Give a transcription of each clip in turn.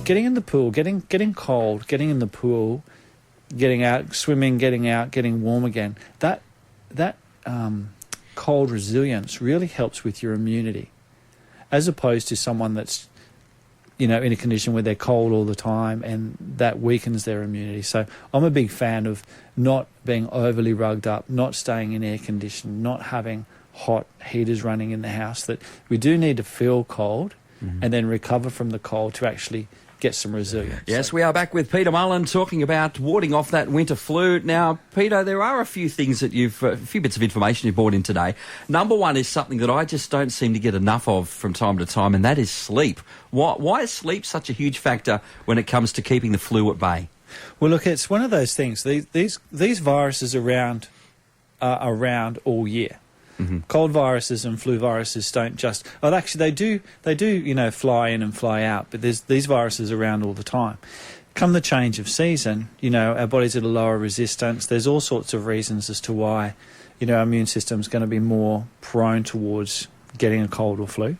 getting in the pool, getting cold, getting in the pool, getting out, swimming, getting out, getting warm again. That cold resilience really helps with your immunity, as opposed to someone that's, in a condition where they're cold all the time, and that weakens their immunity. So I'm a big fan of not being overly rugged up, not staying in air conditioning, not having hot heaters running in the house. That we do need to feel cold and then recover from the cold to actually get some resilience. Yes, we are back with Peter Mullen talking about warding off that winter flu. Now, Peter, there are a few things that a few bits of information you've brought in today. Number one is something that I just don't seem to get enough of from time to time, and that is sleep. Why is sleep such a huge factor when it comes to keeping the flu at bay? Well, look, it's one of those things. These viruses are around all year. Cold viruses and flu viruses don't just... Well, actually, they do, fly in and fly out, but there's these viruses around all the time. Come the change of season, our body's at a lower resistance. There's all sorts of reasons as to why, our immune system's going to be more prone towards getting a cold or flu.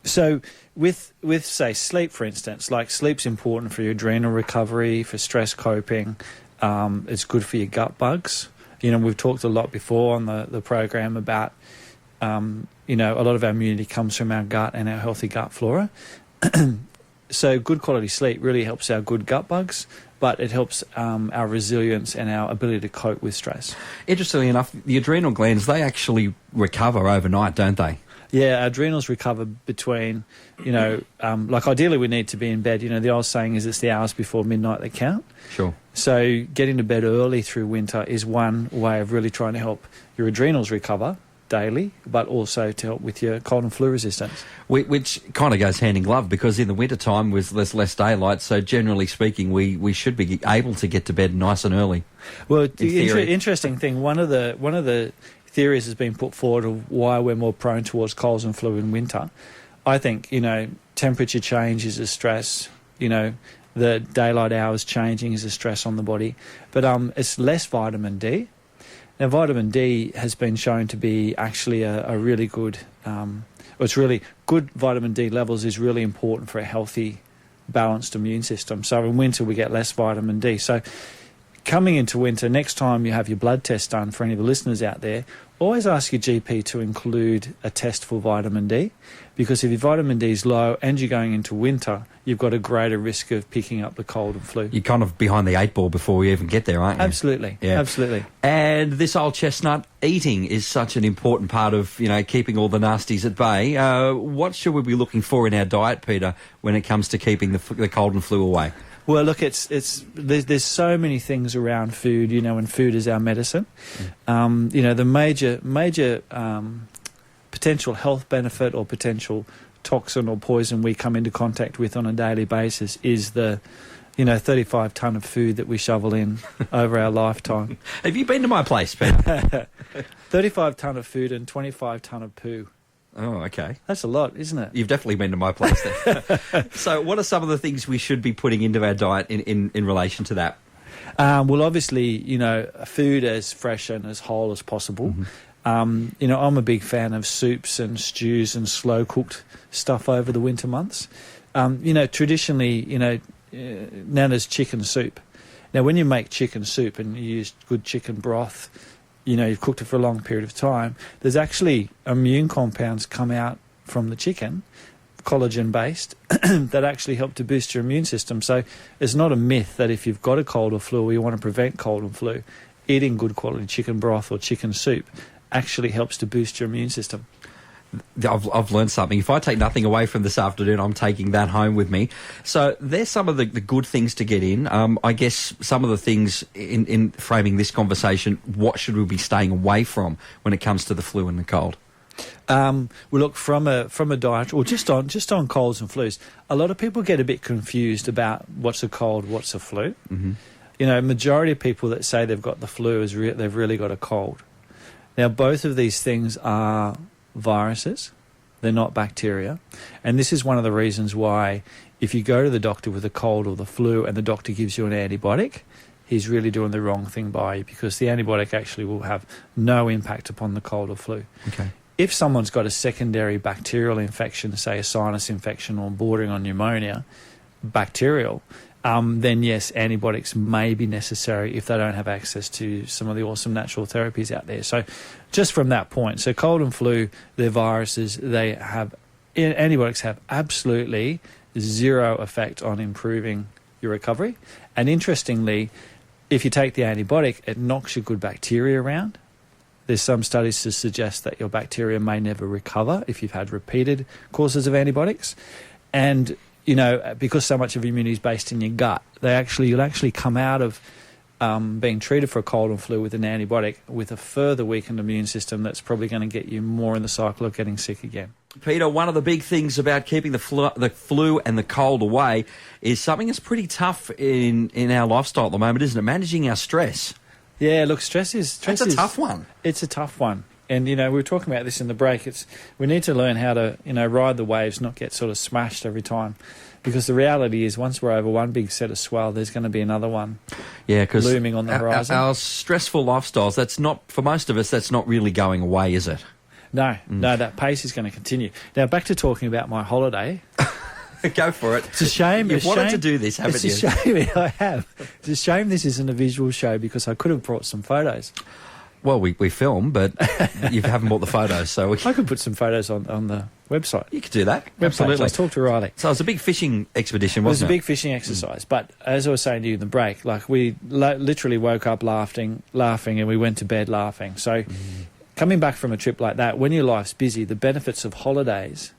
So with, say, sleep, for instance, like sleep's important for your adrenal recovery, for stress coping. It's good for your gut bugs. We've talked a lot before on the program about, a lot of our immunity comes from our gut and our healthy gut flora. So good quality sleep really helps our good gut bugs, but it helps our resilience and our ability to cope with stress. Interestingly enough, the adrenal glands, they actually recover overnight, don't they? Yeah, our adrenals recover between, like ideally we need to be in bed. The old saying is it's the hours before midnight that count. Sure. So getting to bed early through winter is one way of really trying to help your adrenals recover daily, but also to help with your cold and flu resistance. Which kind of goes hand in glove, because in the winter time with less daylight, so generally speaking, we should be able to get to bed nice and early. Well, the interesting thing, one of the theories has been put forward of why we're more prone towards colds and flu in winter. I think, temperature change is a stress, the daylight hours changing is a stress on the body, but it's less vitamin D. Now, vitamin D has been shown to be actually a really good, it's really good vitamin D levels is really important for a healthy, balanced immune system. So in winter we get less vitamin D. So coming into winter, next time you have your blood test done, for any of the listeners out there, always ask your GP to include a test for vitamin D, because if your vitamin D is low and you're going into winter, you've got a greater risk of picking up the cold and flu. You're kind of behind the 8 ball before we even get there, aren't you? Absolutely, yeah. Absolutely. And this old chestnut, eating is such an important part of, keeping all the nasties at bay. What should we be looking for in our diet, Peter, when it comes to keeping the cold and flu away? Well, look, there's so many things around food, and food is our medicine. The major potential health benefit or potential toxin or poison we come into contact with on a daily basis is the 35 tonne of food that we shovel in over our lifetime. Have you been to my place, Peter? 35 tonne of food and 25 tonne of poo. Oh, okay. That's a lot, isn't it? You've definitely been to my place then. So what are some of the things we should be putting into our diet in relation to that? Well, obviously, food as fresh and as whole as possible. I'm a big fan of soups and stews and slow-cooked stuff over the winter months. Traditionally, known as chicken soup. Now, when you make chicken soup and you use good chicken broth, you've cooked it for a long period of time, there's actually immune compounds come out from the chicken, collagen-based, that actually help to boost your immune system. So it's not a myth that if you've got a cold or flu or you want to prevent cold and flu, eating good quality chicken broth or chicken soup actually helps to boost your immune system. I've learned something. If I take nothing away from this afternoon, I'm taking that home with me. So there's some of the good things to get in. I guess some of the things in framing this conversation, what should we be staying away from when it comes to the flu and the cold? Well, look, from a diet, or just on colds and flus, a lot of people get a bit confused about what's a cold, what's a flu. Majority of people that say they've got the flu they've really got a cold. Now, both of these things are viruses. They're not bacteria. And this is one of the reasons why if you go to the doctor with a cold or the flu and the doctor gives you an antibiotic, he's really doing the wrong thing by you, because the antibiotic actually will have no impact upon the cold or flu. Okay. if someone's got a secondary bacterial infection, say a sinus infection or bordering on pneumonia, bacterial, then yes, antibiotics may be necessary if they don't have access to some of the awesome natural therapies out there. So just from that point, so cold and flu, they're viruses, antibiotics have absolutely zero effect on improving your recovery. And interestingly, if you take the antibiotic, it knocks your good bacteria around. There's some studies to suggest that your bacteria may never recover if you've had repeated courses of antibiotics. And, because so much of immunity is based in your gut, you'll actually come out of being treated for a cold and flu with an antibiotic with a further weakened immune system that's probably going to get you more in the cycle of getting sick again. Peter, one of the big things about keeping the flu and the cold away is something that's pretty tough in our lifestyle at the moment, isn't it? Managing our stress. Yeah, look, stress is a tough one. It's a tough one. And, we were talking about this in the break. We need to learn how to, ride the waves, not get sort of smashed every time. Because the reality is once we're over one big set of swell, there's going to be another one looming on the horizon. Our stressful lifestyles, for most of us, that's not really going away, is it? No, that pace is going to continue. Now, back to talking about my holiday. Go for it. It's a shame. You've wanted to do this, haven't you? It's a shame. I have. It's a shame this isn't a visual show because I could have brought some photos. Well, we film, but you haven't brought the photos, so I could put some photos on the website. You could do that. Absolutely. Let's talk to Riley. So it was a big fishing expedition, wasn't it? It was a big fishing exercise, but as I was saying to you in the break, we literally woke up laughing, and we went to bed laughing. So coming back from a trip like that, when your life's busy, the benefits of holidays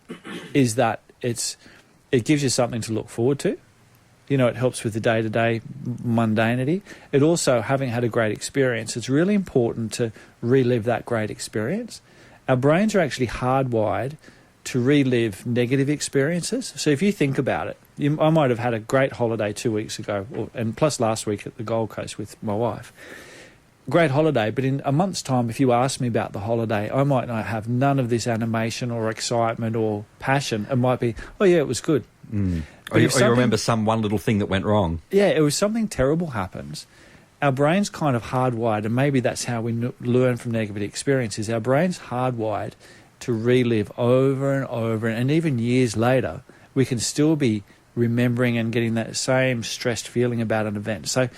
is that it gives you something to look forward to. It helps with the day-to-day mundanity. It also, having had a great experience, it's really important to relive that great experience. Our brains are actually hardwired to relive negative experiences. So if you think about it, I might have had a great holiday 2 weeks ago, and plus last week at the Gold Coast with my wife. Great holiday, but in a month's time, if you ask me about the holiday, I might not have none of this animation or excitement or passion. It might be, oh yeah, it was good. Or you remember one little thing that went wrong. Yeah, it was something terrible happens. Our brain's kind of hardwired, and maybe that's how we learn from negative experiences. Our brain's hardwired to relive over and over, and even years later, we can still be remembering and getting that same stressed feeling about an event. So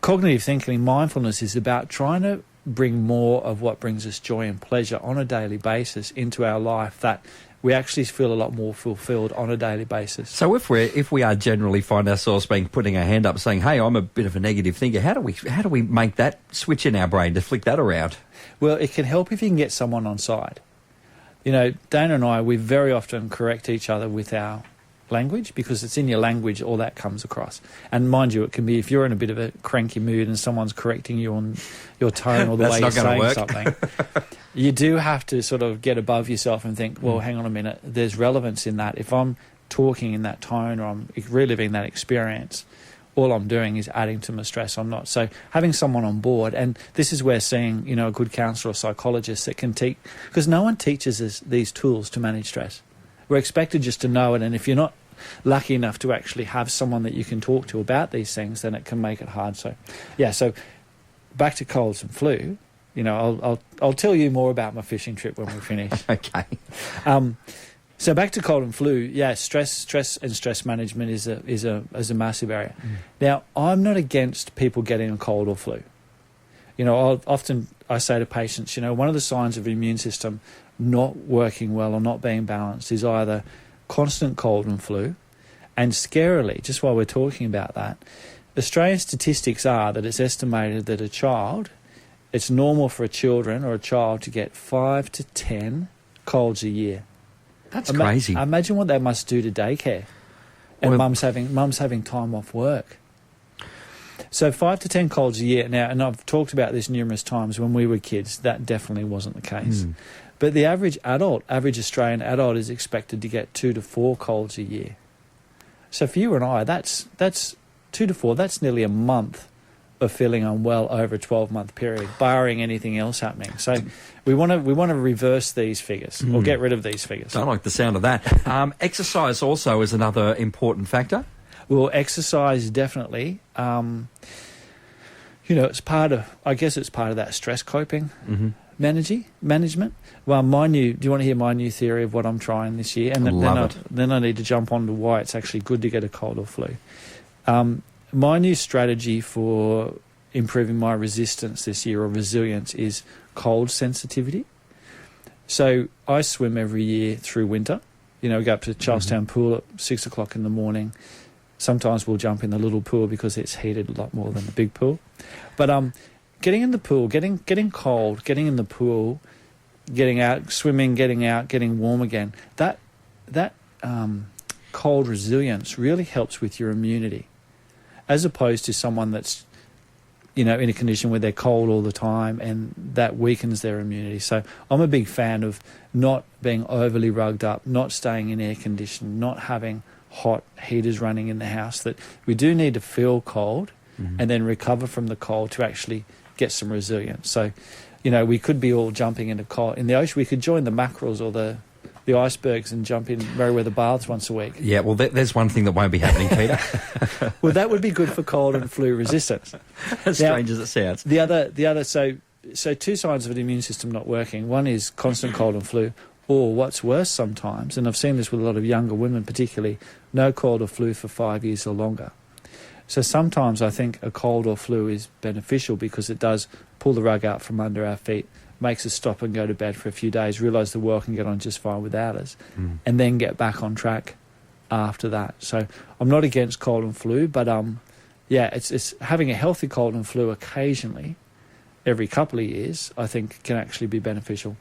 cognitive thinking, mindfulness is about trying to bring more of what brings us joy and pleasure on a daily basis into our life, that we actually feel a lot more fulfilled on a daily basis. So if we are generally find ourselves putting our hand up saying, hey, I'm a bit of a negative thinker, how do we make that switch in our brain to flick that around? Well, it can help if you can get someone on side. Dana and I, we very often correct each other with our language, because it's in your language all that comes across. And mind you, it can be if you're in a bit of a cranky mood and someone's correcting you on your tone or the way you're saying something. You do have to sort of get above yourself and think, well, hang on a minute, there's relevance in that. If I'm talking in that tone or I'm reliving that experience, all I'm doing is adding to my stress. I'm not. So having someone on board, and this is where seeing, a good counsellor or psychologist that can teach, because no one teaches us these tools to manage stress. We're expected just to know it, and if you're not lucky enough to actually have someone that you can talk to about these things, then it can make it hard. So, so back to colds and flu. I'll tell you more about my fishing trip when we finish. Okay. So back to cold and flu. Yeah, stress and stress management is a massive area. Now, I'm not against people getting a cold or flu. I say to patients, one of the signs of the immune system not working well or not being balanced is either constant cold and flu, and scarily, just while we're talking about that, Australian statistics are that it's estimated that it's normal for a child to get 5 to 10 colds a year. That's crazy. Imagine what they must do to daycare, and mum's having time off work. So 5 to 10 colds a year. Now, and I've talked about this numerous times. When we were kids, that definitely wasn't the case. But the average Australian adult is expected to get 2 to 4 colds a year. So for you and I, that's 2 to 4. That's nearly a month of feeling unwell over a 12-month period, barring anything else happening. So we want to reverse these figures or get rid of these figures. Don't like the sound of that. Exercise also is another important factor. Well, exercise definitely. it's part of that stress coping management. Well, do you want to hear my new theory of what I'm trying this year? And then I need to jump on to why it's actually good to get a cold or flu. My new strategy for improving my resistance this year, or resilience, is cold sensitivity. So I swim every year through winter. We go up to Charlestown Pool at 6 o'clock in the morning. Sometimes we'll jump in the little pool because it's heated a lot more than the big pool. But getting in the pool, getting cold, getting in the pool, getting out, swimming, getting out, getting warm again, that cold resilience really helps with your immunity, as opposed to someone that's in a condition where they're cold all the time, and that weakens their immunity. So I'm a big fan of not being overly rugged up, not staying in air conditioning, not having hot heaters running in the house. That we do need to feel cold and then recover from the cold to actually get some resilience. So, we could be all jumping in the ocean. We could join the mackerels or the icebergs and jump in Merriweather baths once a week. Yeah, well, there's one thing that won't be happening, Peter. Well, that would be good for cold and flu resistance. As strange as it sounds. The other. So two signs of an immune system not working. One is constant cold and flu, or what's worse sometimes, and I've seen this with a lot of younger women particularly, no cold or flu for 5 years or longer. So sometimes I think a cold or flu is beneficial because it does pull the rug out from under our feet, makes us stop and go to bed for a few days, realise the world can get on just fine without us, and then get back on track after that. So I'm not against cold and flu, but it's having a healthy cold and flu occasionally, every couple of years, I think can actually be beneficial.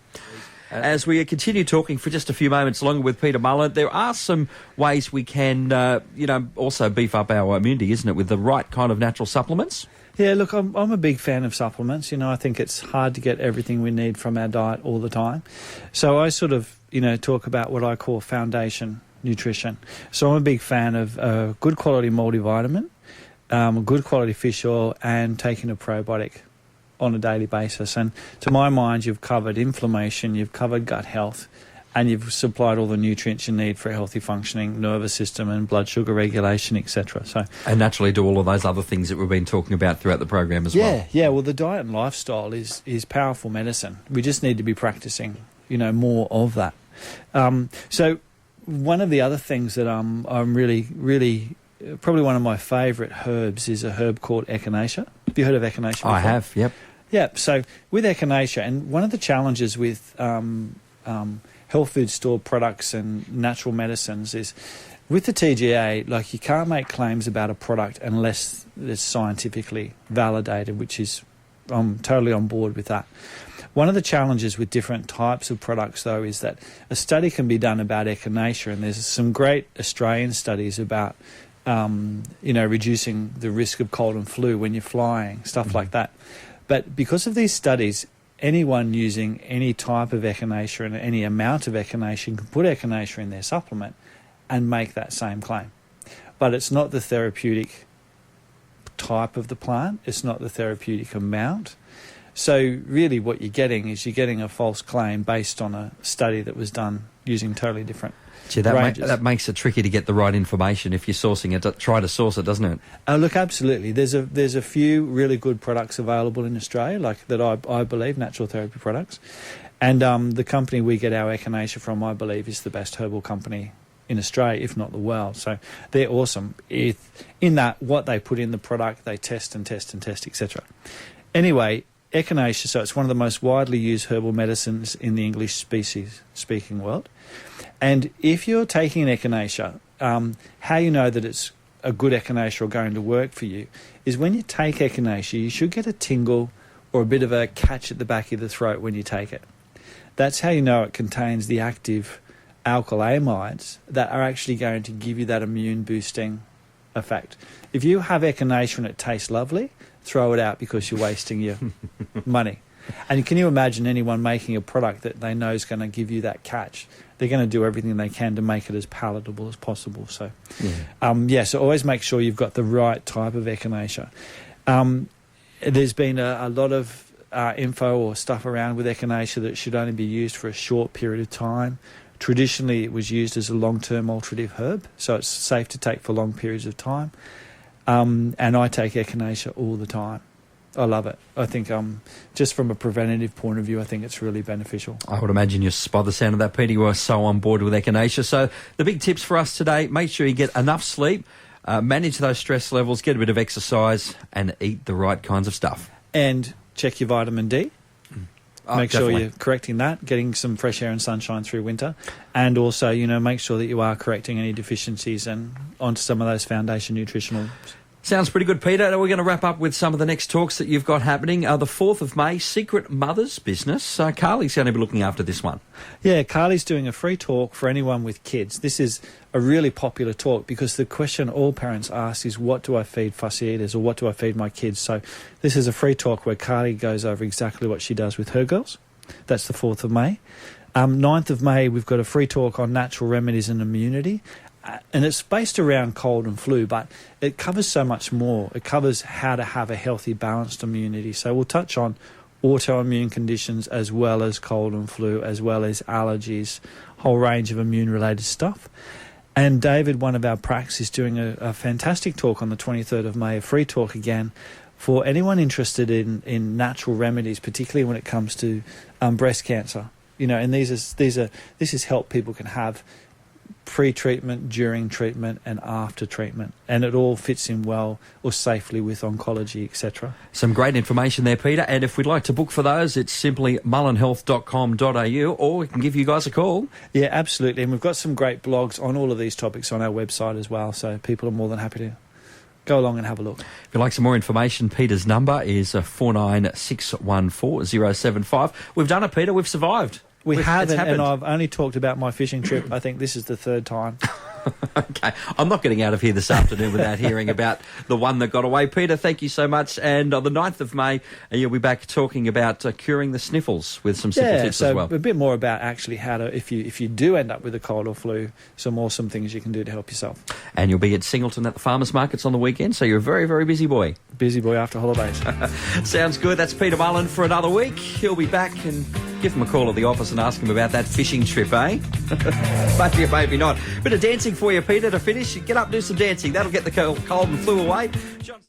As we continue talking for just a few moments longer with Peter Mullen, there are some ways we can, also beef up our immunity, isn't it, with the right kind of natural supplements? Yeah, look, I'm a big fan of supplements. I think it's hard to get everything we need from our diet all the time. So I sort of, talk about what I call foundation nutrition. So I'm a big fan of good quality multivitamin, good quality fish oil, and taking a probiotic on a daily basis. And to my mind, you've covered inflammation, you've covered gut health, and you've supplied all the nutrients you need for a healthy functioning nervous system and blood sugar regulation, etc. And naturally do all of those other things that we've been talking about throughout the program as well. Yeah, well, the diet and lifestyle is powerful medicine. We just need to be practicing, more of that. So one of the other things that I'm really, really, probably one of my favourite herbs is a herb called echinacea. Have you heard of echinacea before? I have, yep. Yeah, so with echinacea, and one of the challenges with health food store products and natural medicines is with the TGA, like you can't make claims about a product unless it's scientifically validated, which is, I'm totally on board with that. One of the challenges with different types of products, though, is that a study can be done about echinacea, and there's some great Australian studies about, reducing the risk of cold and flu when you're flying, stuff like that. But because of these studies, anyone using any type of echinacea and any amount of echinacea can put echinacea in their supplement and make that same claim. But it's not the therapeutic type of the plant, it's not the therapeutic amount. So really what you're getting is a false claim based on a study that was done using totally different ranges. That makes it tricky to get the right information if you're sourcing it. Try to source it, doesn't it? Look, absolutely. There's a few really good products available in Australia, like that I believe, natural therapy products. And the company we get our echinacea from, I believe, is the best herbal company in Australia, if not the world. So they're awesome. In that, what they put in the product, they test and test and test, etc. Anyway, echinacea, so it's one of the most widely used herbal medicines in the English speaking world. And if you're taking an echinacea, how you know that it's a good echinacea or going to work for you is when you take echinacea, you should get a tingle or a bit of a catch at the back of the throat when you take it. That's how you know it contains the active alkylamides that are actually going to give you that immune boosting effect. If you have echinacea and it tastes lovely, throw it out because you're wasting your money. And can you imagine anyone making a product that they know is going to give you that catch? They're going to do everything they can to make it as palatable as possible. So, so always make sure you've got the right type of echinacea. There's been a lot of info or stuff around with echinacea that should only be used for a short period of time. Traditionally, it was used as a long-term alterative herb, so it's safe to take for long periods of time. And I take echinacea all the time. I love it. I think just from a preventative point of view, I think it's really beneficial. I would imagine by the sound of that, Peter, you are so on board with echinacea. So the big tips for us today, make sure you get enough sleep, manage those stress levels, get a bit of exercise and eat the right kinds of stuff. And check your vitamin D. Make definitely. sure you're correcting that, getting some fresh air and sunshine through winter. And also, make sure that you are correcting any deficiencies and onto some of those foundation nutritional. Sounds pretty good, Peter. We're going to wrap up with some of the next talks that you've got happening. The 4th of May, Secret Mother's Business. Carly's going to be looking after this one. Yeah, Carly's doing a free talk for anyone with kids. This is a really popular talk because the question all parents ask is, what do I feed fussy eaters, or what do I feed my kids? So this is a free talk where Carly goes over exactly what she does with her girls. That's the 4th of May. 9th of May, we've got a free talk on natural remedies and immunity. And it's based around cold and flu, but it covers so much more. It covers how to have a healthy, balanced immunity. So we'll touch on autoimmune conditions as well as cold and flu, as well as allergies, whole range of immune-related stuff. And David, one of our pracs, is doing a fantastic talk on the 23rd of May, a free talk again, for anyone interested in natural remedies, particularly when it comes to breast cancer. And this is help people can have pre-treatment, during treatment and after treatment, and it all fits in well or safely with oncology, etc. Some great information there, Peter, and if we'd like to book for those, it's simply mullenhealth.com.au, or we can give you guys a call. Yeah, absolutely, and we've got some great blogs on all of these topics on our website as well, so people are more than happy to go along and have a look. If you'd like some more information, Peter's number is 49614075. We've done it, Peter. We've survived. We haven't, and I've only talked about my fishing trip. I think this is the 3rd time. Okay, I'm not getting out of here this afternoon without hearing about the one that got away. Peter, thank you so much. And on the 9th of May, you'll be back talking about curing the sniffles with some simple tips as well. A bit more about actually how to, if you do end up with a cold or flu, some awesome things you can do to help yourself. And you'll be at Singleton at the farmers markets on the weekend, so you're a very, very busy boy. Busy boy after holidays. Sounds good. That's Peter Mullen for another week. He'll be back, and give him a call at the office and ask him about that fishing trip, eh? Maybe or maybe not. Bit of dancing for you, Peter, to finish. Get up, do some dancing. That'll get the cold and flu away.